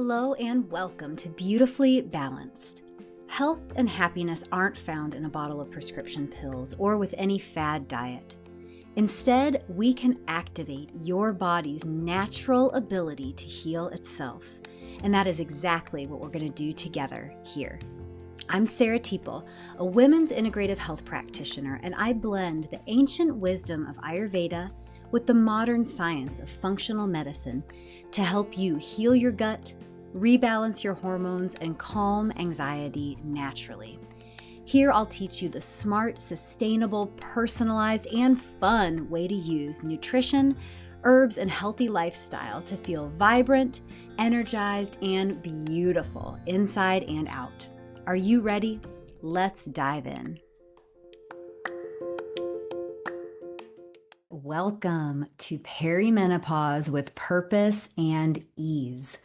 Hello and welcome to Beautifully Balanced. Health and happiness aren't found in a bottle of prescription pills or with any fad diet. Instead, we can activate your body's natural ability to heal itself. And that is exactly what we're going to do together here. I'm Sarah Teeple, a women's integrative health practitioner, and I blend the ancient wisdom of Ayurveda with the modern science of functional medicine to help you heal your gut, rebalance your hormones, and calm anxiety naturally. Here I'll teach you the smart, sustainable, personalized, and fun way to use nutrition, herbs, and healthy lifestyle to feel vibrant, energized, and beautiful inside and out. Are you ready? Let's dive in. Welcome to Perimenopause with Purpose and Ease.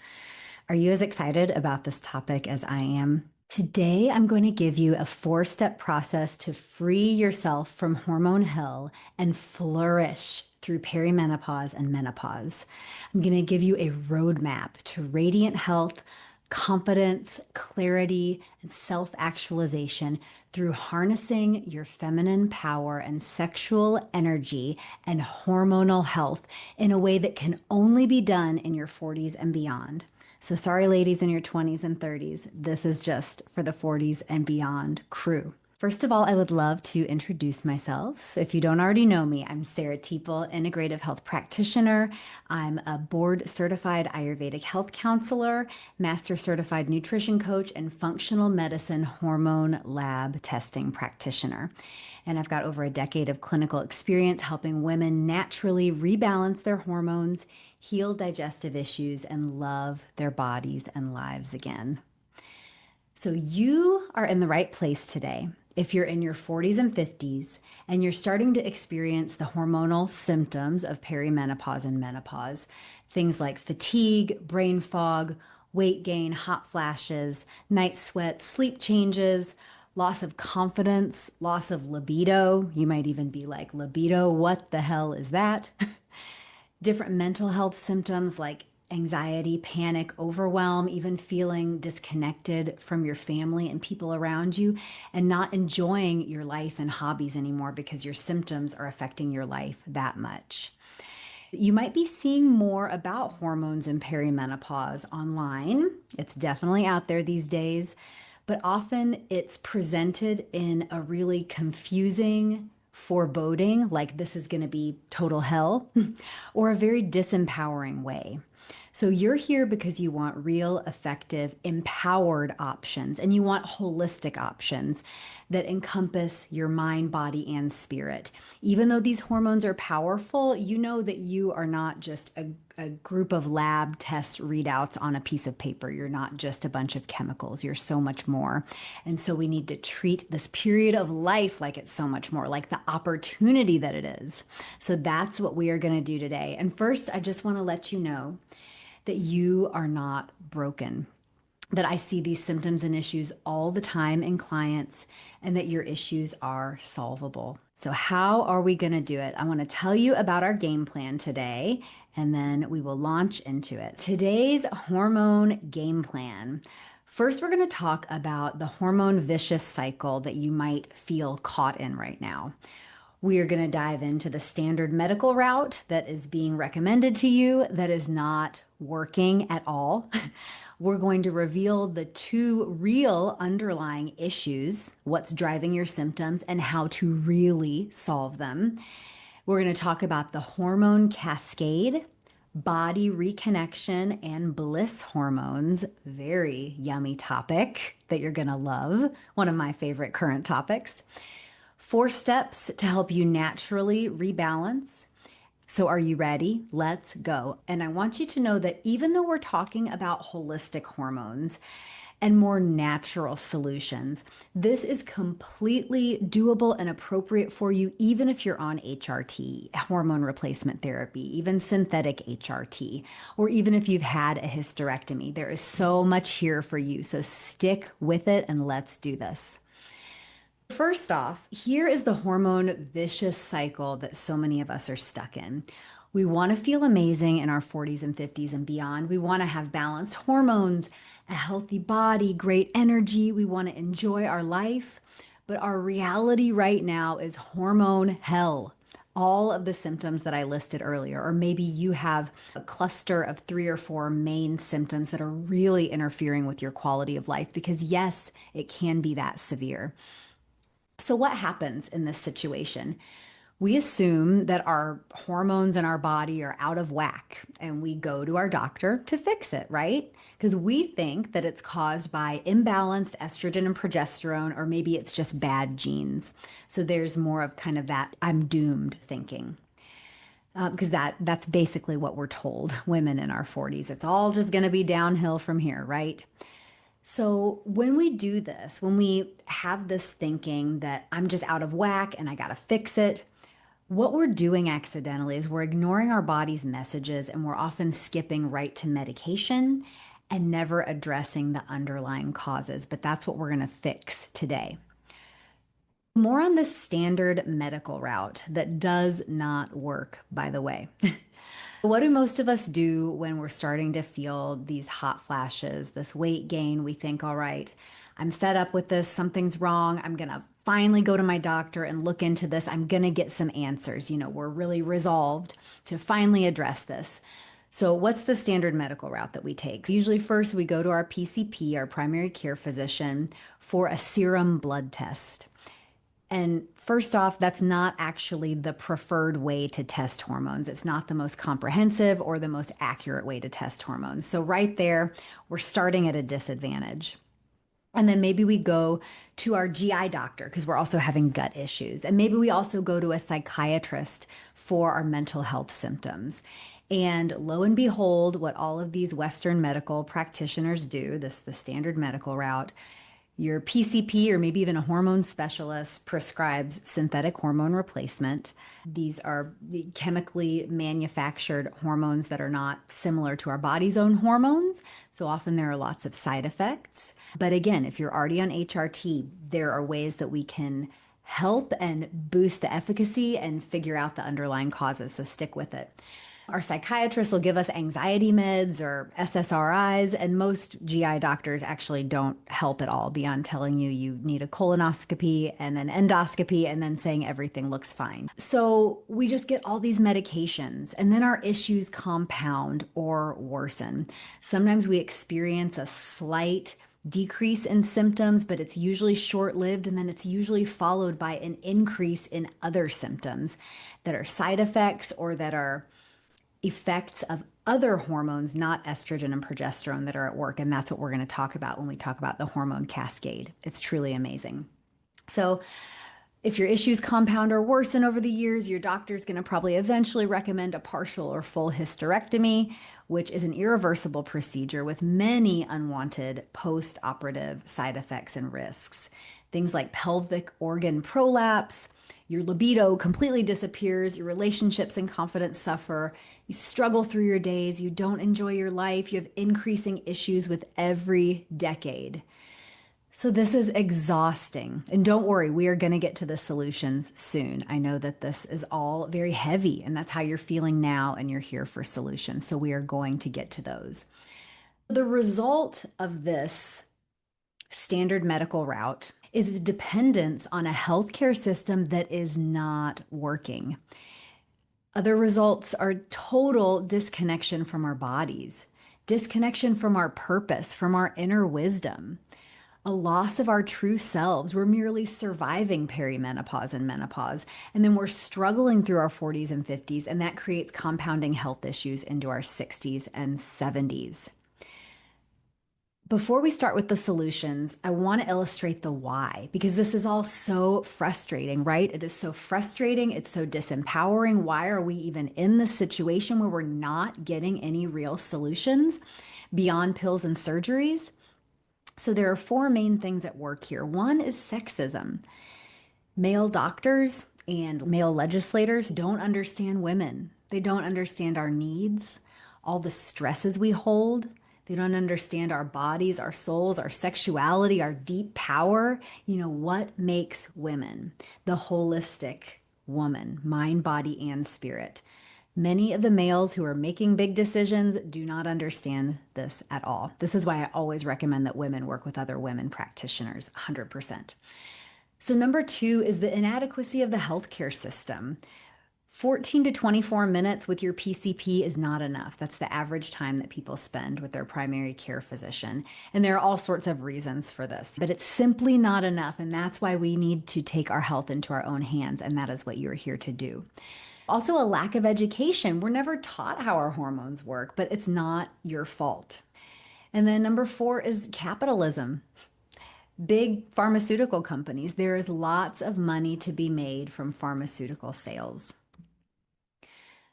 Are you as excited about this topic as I am? Today, I'm going to give you a 4-step process to free yourself from hormone hell and flourish through perimenopause and menopause. I'm going to give you a roadmap to radiant health, confidence, clarity, and self-actualization through harnessing your feminine power and sexual energy and hormonal health in a way that can only be done in your 40s and beyond. So sorry, ladies in your 20s and 30s, this is just for the 40s and beyond crew. First of all, I would love to introduce myself. If you don't already know me, I'm Sarah Teeple, integrative health practitioner. I'm a board certified Ayurvedic health counselor, master certified nutrition coach, and functional medicine hormone lab testing practitioner. And I've got over a decade of clinical experience helping women naturally rebalance their hormones, heal digestive issues, and love their bodies and lives again. So you are in the right place today. If you're in your 40s and 50s and you're starting to experience the hormonal symptoms of perimenopause and menopause, things like fatigue, brain fog, weight gain, hot flashes, night sweats, sleep changes, loss of confidence, loss of libido. You might even be like, libido, what the hell is that? Different mental health symptoms like anxiety, panic, overwhelm, even feeling disconnected from your family and people around you, and not enjoying your life and hobbies anymore because your symptoms are affecting your life that much. You might be seeing more about hormones and perimenopause online. It's definitely out there these days, but often it's presented in a really confusing, foreboding, like this is going to be total hell, or a very disempowering way. So you're here because you want real, effective, empowered options, and you want holistic options that encompass your mind, body, and spirit. Even though these hormones are powerful, you know that you are not just a group of lab test readouts on a piece of paper. You're not just a bunch of chemicals. You're so much more. And so we need to treat this period of life like it's so much more, like the opportunity that it is. So that's what we are going to do today. And first, I just want to let you know that you are not broken, that I see these symptoms and issues all the time in clients, and that your issues are solvable. So how are we going to do it? I want to tell you about our game plan today, and then we will launch into it. Today's hormone game plan. First, we're going to talk about the hormone vicious cycle that you might feel caught in right now. We are going to dive into the standard medical route that is being recommended to you that is not working at all. We're going to reveal the 2 real underlying issues, what's driving your symptoms, and how to really solve them. We're going to talk about the hormone cascade, body reconnection, and bliss hormones. Very yummy topic that you're going to love. One of my favorite current topics. 4 steps to help you naturally rebalance. So are you ready? Let's go. And I want you to know that even though we're talking about holistic hormones and more natural solutions, this is completely doable and appropriate for you, even if you're on HRT, hormone replacement therapy, even synthetic HRT, or even if you've had a hysterectomy. There is so much here for you. So stick with it and let's do this. First off, here is the hormone vicious cycle that so many of us are stuck in. We want to feel amazing in our 40s and 50s and beyond. We want to have balanced hormones, a healthy body, great energy. We want to enjoy our life. But our reality right now is hormone hell. All of the symptoms that I listed earlier, or maybe you have a cluster of 3 or 4 main symptoms that are really interfering with your quality of life, because yes, it can be that severe. So, what happens in this situation? We assume that our hormones in our body are out of whack and we go to our doctor to fix it, right? Because we think that it's caused by imbalanced estrogen and progesterone, or maybe it's just bad genes. So there's more of kind of that I'm doomed thinking. Because that's basically what we're told, women in our 40s. It's all just going to be downhill from here, right? So, when we do this, when we have this thinking that I'm just out of whack and I got to fix it, what we're doing accidentally is we're ignoring our body's messages, and we're often skipping right to medication and never addressing the underlying causes. But that's what we're going to fix today. More on the standard medical route that does not work, by the way. What do most of us do when we're starting to feel these hot flashes, this weight gain? We think, all right, I'm fed up with this. Something's wrong. I'm going to finally go to my doctor and look into this. I'm going to get some answers. We're really resolved to finally address this. So, what's the standard medical route that we take? Usually, first, we go to our PCP, our primary care physician, for a serum blood test. And first off, that's not actually the preferred way to test hormones. It's not the most comprehensive or the most accurate way to test hormones. So, right there, we're starting at a disadvantage. And then maybe we go to our GI doctor because we're also having gut issues. And maybe we also go to a psychiatrist for our mental health symptoms. And lo and behold, what all of these Western medical practitioners do, the standard medical route, your PCP or maybe even a hormone specialist prescribes synthetic hormone replacement. These are the chemically manufactured hormones that are not similar to our body's own hormones. So often there are lots of side effects. But again, if you're already on HRT, there are ways that we can help and boost the efficacy and figure out the underlying causes. So stick with it. Our psychiatrist will give us anxiety meds or SSRIs, and most GI doctors actually don't help at all beyond telling you need a colonoscopy and an endoscopy and then saying everything looks fine. So we just get all these medications, and then our issues compound or worsen. Sometimes we experience a slight decrease in symptoms, but it's usually short lived, and then it's usually followed by an increase in other symptoms that are side effects or that are effects of other hormones, not estrogen and progesterone, that are at work. And that's what we're going to talk about when we talk about the hormone cascade. It's truly amazing. So, if your issues compound or worsen over the years, your doctor's going to probably eventually recommend a partial or full hysterectomy, which is an irreversible procedure with many unwanted post operative side effects and risks. Things like pelvic organ prolapse, your libido completely disappears, your relationships and confidence suffer, you struggle through your days, you don't enjoy your life, you have increasing issues with every decade. So this is exhausting. And don't worry, we are going to get to the solutions soon. I know that this is all very heavy, and that's how you're feeling now, and you're here for solutions. So we are going to get to those. The result of this standard medical route is a dependence on a healthcare system that is not working. Other results are total disconnection from our bodies, disconnection from our purpose, from our inner wisdom, a loss of our true selves. We're merely surviving perimenopause and menopause, and then we're struggling through our 40s and 50s, and that creates compounding health issues into our 60s and 70s. Before we start with the solutions, I want to illustrate the why, because this is all so frustrating, right? It is so frustrating. It's so disempowering. Why are we even in this situation where we're not getting any real solutions beyond pills and surgeries? So there are 4 main things at work here. One is sexism. Male doctors and male legislators don't understand women. They don't understand our needs, all the stresses we hold. They don't understand our bodies, our souls, our sexuality, our deep power. What makes women the holistic woman, mind, body, and spirit. Many of the males who are making big decisions do not understand this at all. This is why I always recommend that women work with other women practitioners, 100%. So, number two is the inadequacy of the healthcare system. 14 to 24 minutes with your PCP is not enough. That's the average time that people spend with their primary care physician. And there are all sorts of reasons for this, but it's simply not enough. And that's why we need to take our health into our own hands. And that is what you're here to do. Also, a lack of education. We're never taught how our hormones work, but it's not your fault. And then number four is capitalism. Big pharmaceutical companies. There is lots of money to be made from pharmaceutical sales.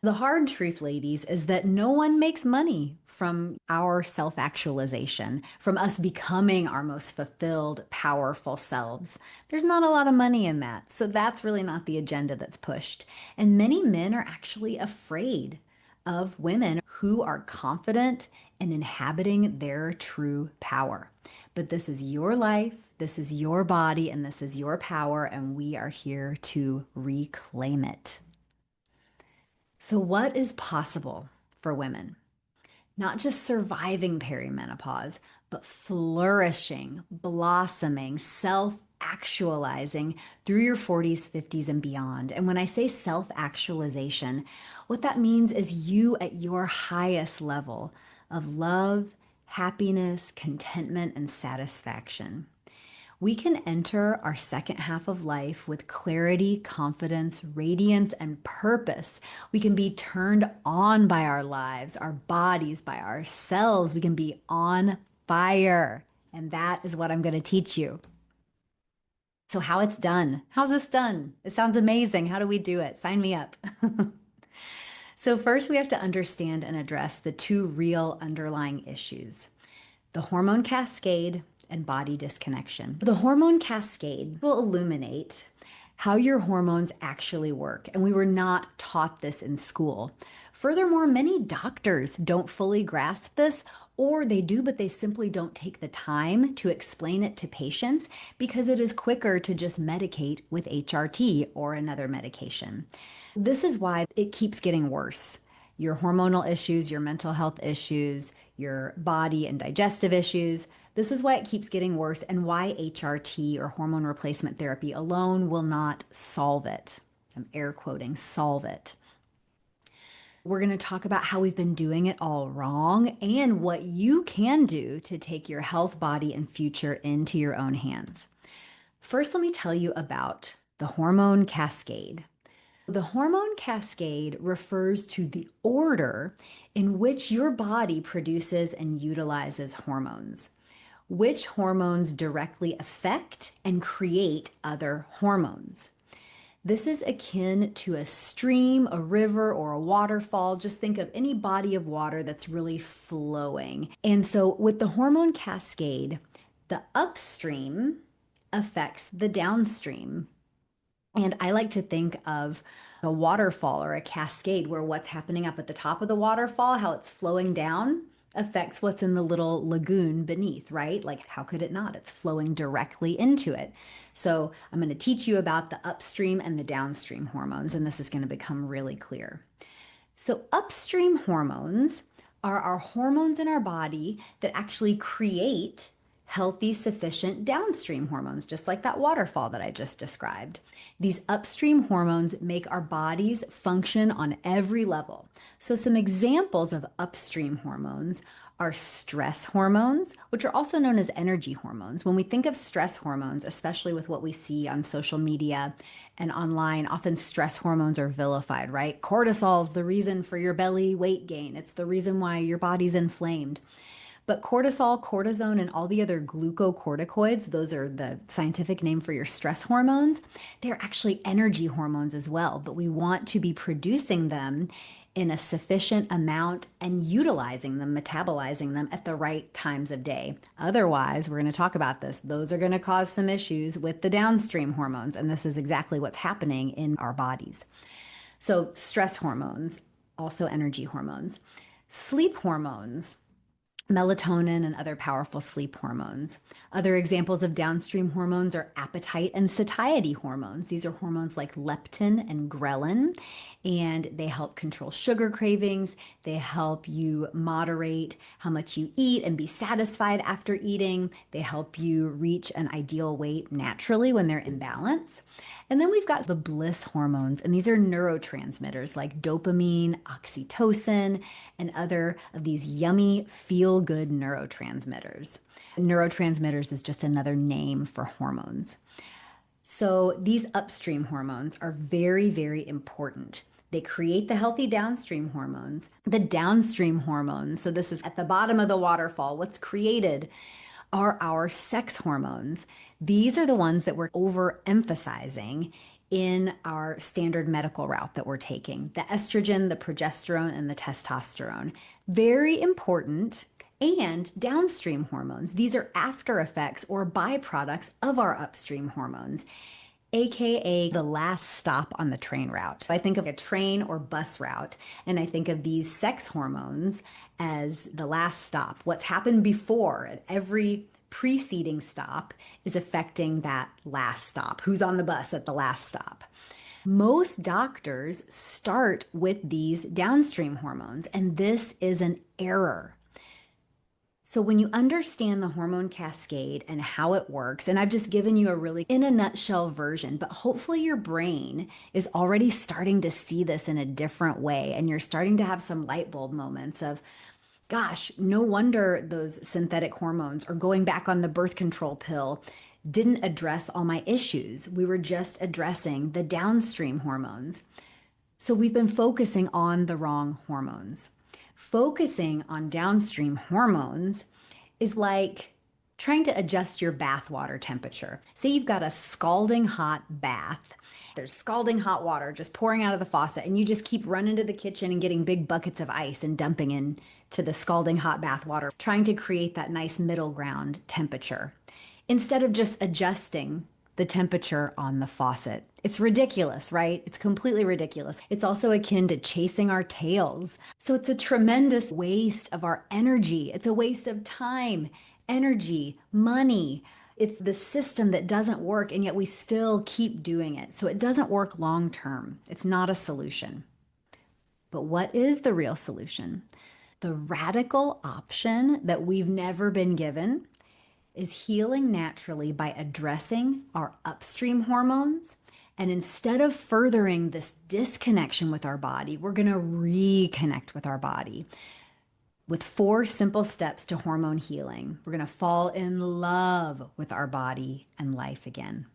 The hard truth, ladies, is that no one makes money from our self actualization, from us becoming our most fulfilled, powerful selves. There's not a lot of money in that. So that's really not the agenda that's pushed. And many men are actually afraid of women who are confident and inhabiting their true power. But this is your life, this is your body, and this is your power, and we are here to reclaim it. So, what is possible for women? Not just surviving perimenopause, but flourishing, blossoming, self actualizing through your 40s, 50s, and beyond. And when I say self actualization, what that means is you at your highest level of love, happiness, contentment, and satisfaction. We can enter our second half of life with clarity, confidence, radiance, and purpose. We can be turned on by our lives, our bodies, by ourselves. We can be on fire. And that is what I'm going to teach you. So, how it's done. How's this done? It sounds amazing. How do we do it? Sign me up. So, first, we have to understand and address the two real underlying issues: the hormone cascade and body disconnection. The hormone cascade will illuminate how your hormones actually work, and we were not taught this in school. Furthermore, many doctors don't fully grasp this, or they do, but they simply don't take the time to explain it to patients because it is quicker to just medicate with HRT or another medication. This is why it keeps getting worse. Your hormonal issues, your mental health issues, your body and digestive issues. This is why it keeps getting worse and why HRT or hormone replacement therapy alone will not solve it. I'm air quoting, solve it. We're going to talk about how we've been doing it all wrong and what you can do to take your health, body, and future into your own hands. First, let me tell you about the hormone cascade. The hormone cascade refers to the order in which your body produces and utilizes hormones. Which hormones directly affect and create other hormones. This is akin to a stream, a river, or a waterfall. Just think of any body of water that's really flowing. And so with the hormone cascade, the upstream affects the downstream. And I like to think of a waterfall or a cascade where what's happening up at the top of the waterfall, how it's flowing down, affects what's in the little lagoon beneath, right? Like, how could it not? It's flowing directly into it. So I'm going to teach you about the upstream and the downstream hormones, and this is going to become really clear. So upstream hormones are our hormones in our body that actually create healthy, sufficient downstream hormones, just like that waterfall that I just described. These upstream hormones make our bodies function on every level. So some examples of upstream hormones are stress hormones, which are also known as energy hormones. When we think of stress hormones, especially with what we see on social media and online, often stress hormones are vilified, right? Cortisol is the reason for your belly weight gain. It's the reason why your body's inflamed. But cortisol, cortisone, and all the other glucocorticoids, those are the scientific name for your stress hormones, they're actually energy hormones as well. But we want to be producing them in a sufficient amount and utilizing them, metabolizing them at the right times of day. Otherwise, we're going to talk about this. Those are going to cause some issues with the downstream hormones. And this is exactly what's happening in our bodies. So stress hormones, also energy hormones. Sleep hormones, melatonin and other powerful sleep hormones. Other examples of downstream hormones are appetite and satiety hormones. These are hormones like leptin and ghrelin. and they help control sugar cravings. They help you moderate how much you eat and be satisfied after eating. They help you reach an ideal weight naturally when they're in balance. And then we've got the bliss hormones, and these are neurotransmitters like dopamine, oxytocin, and other of these yummy, feel good neurotransmitters. Neurotransmitters is just another name for hormones. So these upstream hormones are very, very important. They create the healthy downstream hormones. The downstream hormones, so this is at the bottom of the waterfall, what's created are our sex hormones. These are the ones that we're overemphasizing in our standard medical route that we're taking: the estrogen, the progesterone, and the testosterone. Very important. And downstream hormones. These are after effects or byproducts of our upstream hormones, AKA the last stop on the train route. I think of a train or bus route, and I think of these sex hormones as the last stop. What's happened before at every preceding stop is affecting that last stop. Who's on the bus at the last stop? Most doctors start with these downstream hormones, and this is an error. So when you understand the hormone cascade and how it works, and I've just given you a really in a nutshell version, but hopefully your brain is already starting to see this in a different way, and you're starting to have some light bulb moments of, gosh, no wonder those synthetic hormones or going back on the birth control pill didn't address all my issues. We were just addressing the downstream hormones. So we've been focusing on the wrong hormones. Focusing on downstream hormones is like trying to adjust your bath water temperature. Say you've got a scalding hot bath. There's scalding hot water just pouring out of the faucet, and you just keep running to the kitchen and getting big buckets of ice and dumping into the scalding hot bath water, trying to create that nice middle ground temperature instead of just adjusting the temperature on the faucet. It's ridiculous, right? It's completely ridiculous. It's also akin to chasing our tails. So it's a tremendous waste of our energy. It's a waste of time, energy, money. It's the system that doesn't work, and yet we still keep doing it. So it doesn't work long term. It's not a solution. But what is the real solution? The radical option that we've never been given is healing naturally by addressing our upstream hormones. And instead of furthering this disconnection with our body, we're going to reconnect with our body with 4 simple steps to hormone healing. We're going to fall in love with our body and life again.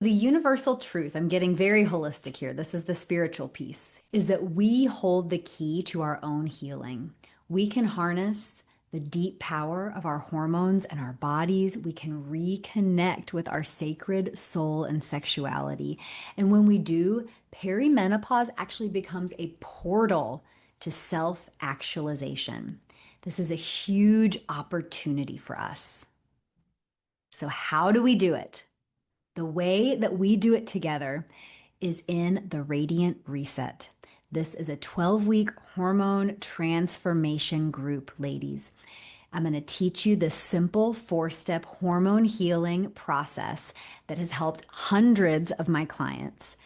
The universal truth, I'm getting very holistic here, this is the spiritual piece, is that we hold the key to our own healing. We can harness the deep power of our hormones and our bodies. We can reconnect with our sacred soul and sexuality. And when we do, perimenopause actually becomes a portal to self-actualization. This is a huge opportunity for us. So how do we do it? The way that we do it together is in the Radiant Reset. This is a 12-week hormone transformation group, ladies. I'm going to teach you this simple 4-step hormone healing process that has helped hundreds of my clients.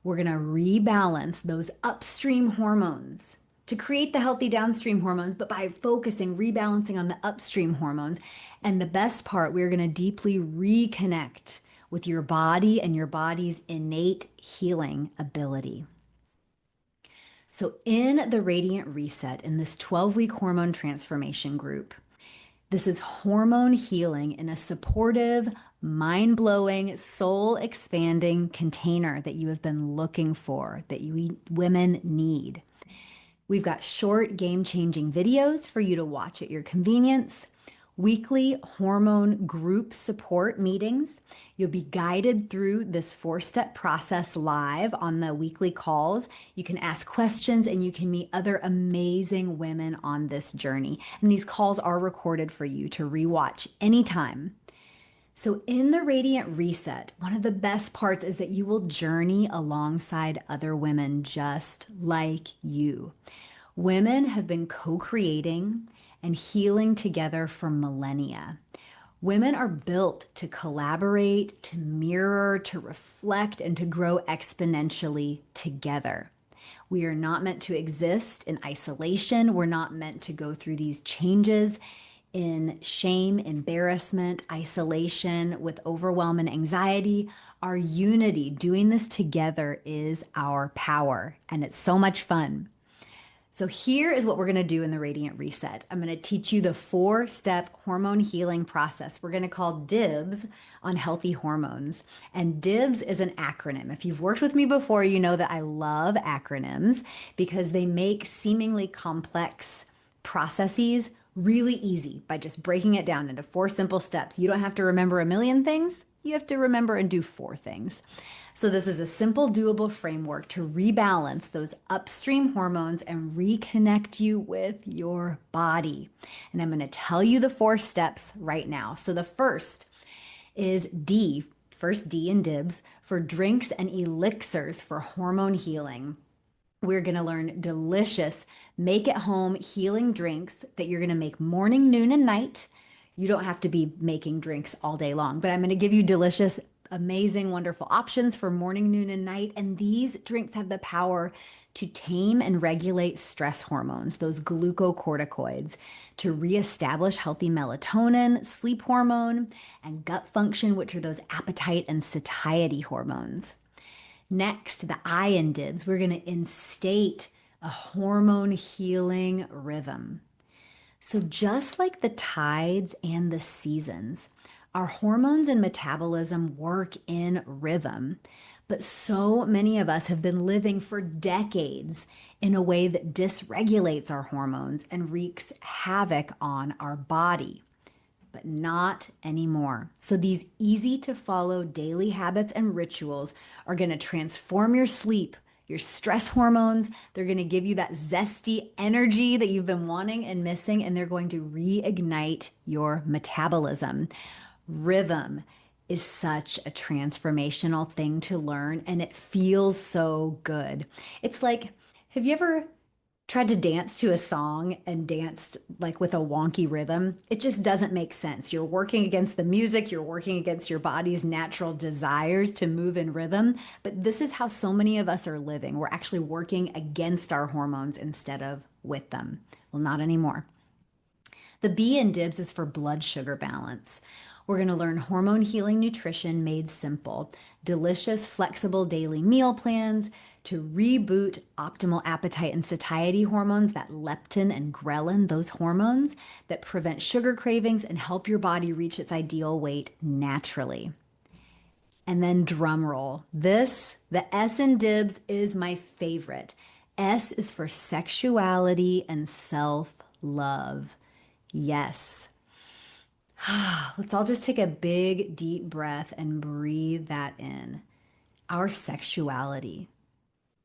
We're going to rebalance those upstream hormones to create the healthy downstream hormones, but by focusing, rebalancing on the upstream hormones. And the best part, we're going to deeply reconnect with your body and your body's innate healing ability. So in the Radiant Reset, in this 12-week hormone transformation group, this is hormone healing in a supportive, mind-blowing, soul-expanding container that you have been looking for, that you women need. We've got short, game-changing videos for you to watch at your convenience, weekly hormone group support meetings. You'll be guided through this 4-step process live on the weekly calls. You can ask questions and you can meet other amazing women on this journey. And these calls are recorded for you to rewatch anytime. So in the Radiant Reset, one of the best parts is that you will journey alongside other women just like you. Women have been co-creating and healing together for millennia. Women are built to collaborate, to mirror, to reflect, and to grow exponentially together. We are not meant to exist in isolation. We're not meant to go through these changes in shame, embarrassment, isolation, with overwhelm and anxiety. Our unity, doing this together, is our power, and it's so much fun. So, here is what we're going to do in the Radiant Reset. I'm going to teach you the 4-step hormone healing process. We're going to call DIBS on healthy hormones. And DIBS is an acronym. If you've worked with me before, you know that I love acronyms because they make seemingly complex processes really easy by just breaking it down into 4 simple steps. You don't have to remember a million things. You have to remember and do 4 things. So, this is a simple, doable framework to rebalance those upstream hormones and reconnect you with your body. And I'm going to tell you the 4 steps right now. So, the first is D, first D in DIBS, for drinks and elixirs for hormone healing. We're going to learn delicious, make at home healing drinks that you're going to make morning, noon, and night. You don't have to be making drinks all day long, but I'm going to give you delicious, amazing, wonderful options for morning, noon, and night. And these drinks have the power to tame and regulate stress hormones, those glucocorticoids, to reestablish healthy melatonin, sleep hormone, and gut function, which are those appetite and satiety hormones. Next, the I in DIBS, we're going to instate a hormone healing rhythm. So, just like the tides and the seasons, our hormones and metabolism work in rhythm. But so many of us have been living for decades in a way that dysregulates our hormones and wreaks havoc on our body. But not anymore. So, these easy to follow daily habits and rituals are going to transform your sleep, your stress hormones. They're going to give you that zesty energy that you've been wanting and missing, and they're going to reignite your metabolism. Rhythm is such a transformational thing to learn, and it feels so good. It's like, have you ever tried to dance to a song and danced like with a wonky rhythm? It just doesn't make sense. You're working against the music, you're working against your body's natural desires to move in rhythm. But this is how so many of us are living. We're actually working against our hormones instead of with them. Well, not anymore. The B in DIBS is for blood sugar balance. We're going to learn hormone healing nutrition made simple, delicious, flexible daily meal plans to reboot optimal appetite and satiety hormones, that leptin and ghrelin, those hormones that prevent sugar cravings and help your body reach its ideal weight naturally. And then drum roll. This, the S in DIBS, is my favorite. S is for sexuality and self-love. Yes. Let's all just take a big, deep breath and breathe that in. Our sexuality,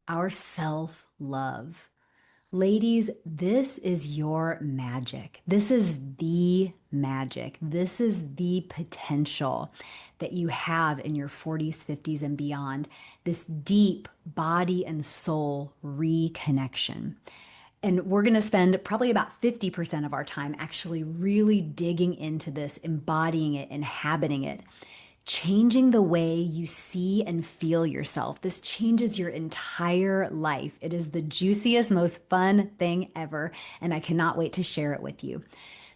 our self love. Ladies, this is your magic. This is the magic. This is the potential that you have in your 40s, 50s, and beyond. This deep body and soul reconnection. And we're going to spend probably about 50% of our time actually really digging into this, embodying it, inhabiting it, changing the way you see and feel yourself. This changes your entire life. It is the juiciest, most fun thing ever, and I cannot wait to share it with you.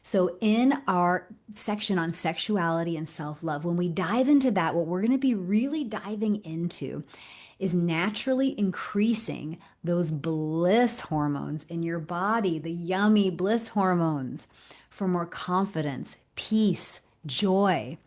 So, in our section on sexuality and self love, when we dive into that, what we're going to be really diving into is naturally increasing those bliss hormones in your body, the yummy bliss hormones, for more confidence, peace, joy.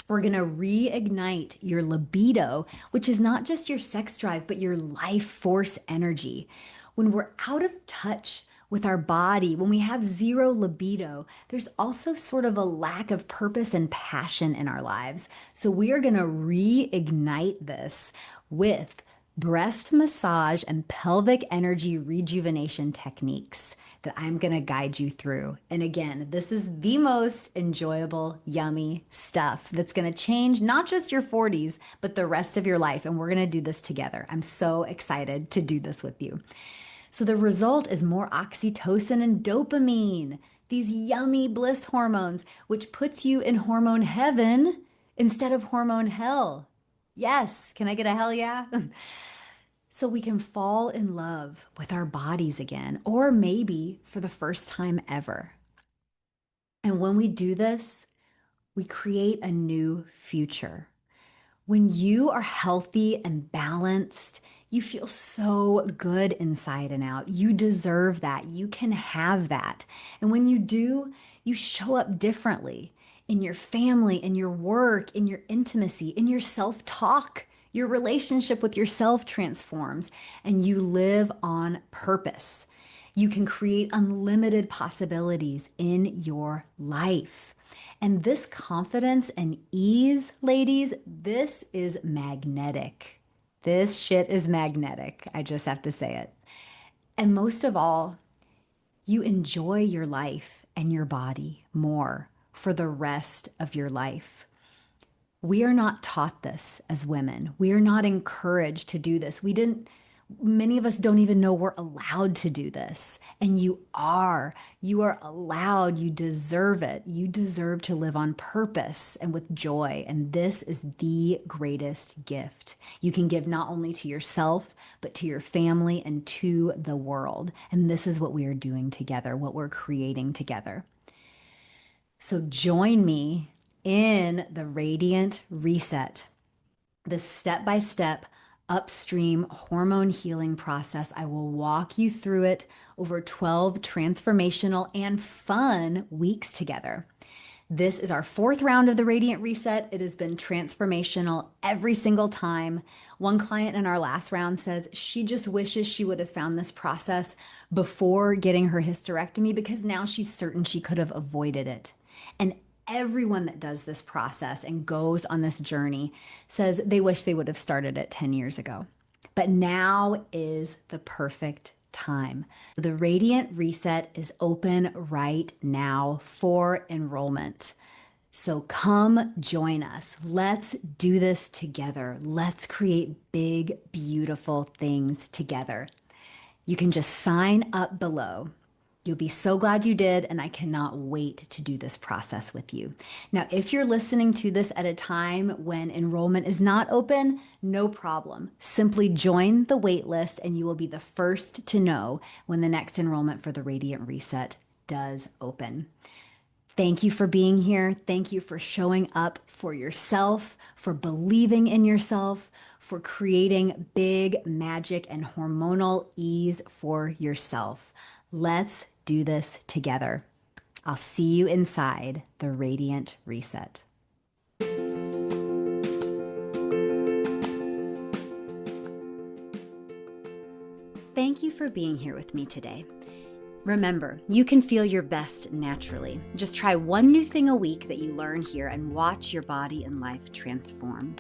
We're going to reignite your libido, which is not just your sex drive, but your life force energy. When we're out of touch with our body, when we have zero libido, there's also sort of a lack of purpose and passion in our lives. So we are going to reignite this with breast massage and pelvic energy rejuvenation techniques that I'm going to guide you through. And again, this is the most enjoyable, yummy stuff that's going to change not just your 40s, but the rest of your life. And we're going to do this together. I'm so excited to do this with you. So the result is more oxytocin and dopamine, these yummy bliss hormones, which puts you in hormone heaven instead of hormone hell. Yes, can I get a hell yeah? So we can fall in love with our bodies again, or maybe for the first time ever. And when we do this, we create a new future. When you are healthy and balanced, you feel so good inside and out. You deserve that. You can have that. And when you do, you show up differently in your family, in your work, in your intimacy, in your self talk. Your relationship with yourself transforms and you live on purpose. You can create unlimited possibilities in your life. And this confidence and ease, ladies, this is magnetic. This shit is magnetic. I just have to say it. And most of all, you enjoy your life and your body more for the rest of your life. We are not taught this as women. We are not encouraged to do this. Many of us don't even know we're allowed to do this. And you are. You are allowed. You deserve it. You deserve to live on purpose and with joy. And this is the greatest gift you can give not only to yourself, but to your family and to the world. And this is what we are doing together, what we're creating together. So join me in the Radiant Reset, this step-by-step upstream hormone healing process. I will walk you through it over 12 transformational and fun weeks together. This is our fourth round of the Radiant Reset. It has been transformational every single time. One client in our last round says she just wishes she would have found this process before getting her hysterectomy because now she's certain she could have avoided it. And everyone that does this process and goes on this journey says they wish they would have started it 10 years ago. But now is the perfect time. The Radiant Reset is open right now for enrollment. So come join us. Let's do this together. Let's create big, beautiful things together. You can just sign up below. You'll be so glad you did, and I cannot wait to do this process with you. Now, if you're listening to this at a time when enrollment is not open, no problem. Simply join the wait list, and you will be the first to know when the next enrollment for the Radiant Reset does open. Thank you for being here. Thank you for showing up for yourself, for believing in yourself, for creating big magic and hormonal ease for yourself. Let's do this together. I'll see you inside the Radiant Reset. Thank you for being here with me today. Remember, you can feel your best naturally. Just try one new thing a week that you learn here and watch your body and life transform.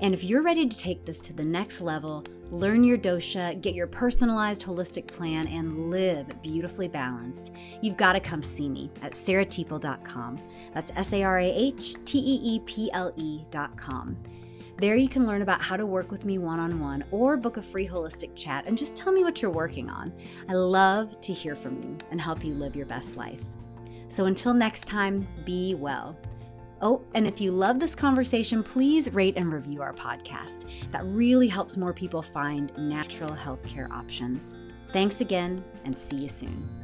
And if you're ready to take this to the next level, learn your dosha, get your personalized holistic plan, and live beautifully balanced, you've got to come see me at sarahteeple.com. That's SARAHTEEPLE.com. There you can learn about how to work with me one-on-one or book a free holistic chat and just tell me what you're working on. I love to hear from you and help you live your best life. So until next time, be well. Oh, and if you love this conversation, please rate and review our podcast. That really helps more people find natural healthcare options. Thanks again, and see you soon.